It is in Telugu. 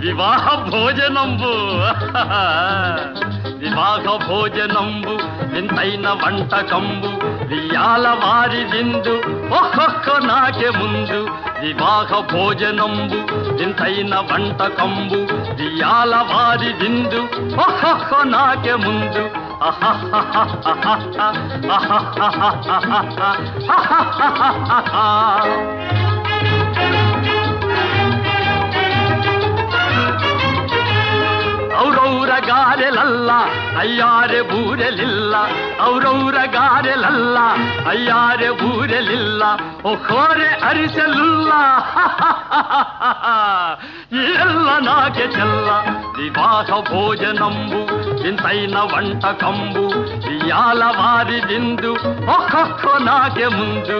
వివాహ భోజనంబు వివాహ భోజనంబు వింతైన వంటకంబు వియాల వారి విందు ఒక్కొక్క నాకే ముందు వివాహ భోజనంబు వింతైన వంటకంబు వియాల వారి విందు ఒక్కొక్క నాకే ముందు ಔರೌರ ಗಾರೆಲಲ್ಲ ಅಯ್ಯಾರೆ ಬೂರೆಲಿಲ್ಲ ಔರೌರ ಗಾರೆಲಲ್ಲ ಅಯ್ಯಾರೆ ಬೂರೆಲಿಲ್ಲ ಒಕ್ಕೋರೆ ಅರಿಸಲಿಲ್ಲ ಎಲ್ಲ ನಾಗೆ ಚೆಲ್ಲ ವಿವಾಹ ಭೋಜನಂಬು ಇಂತೈನ వంటకంబు ఇయాల వారి విందు ఒక్కొక్క నాకే ముందు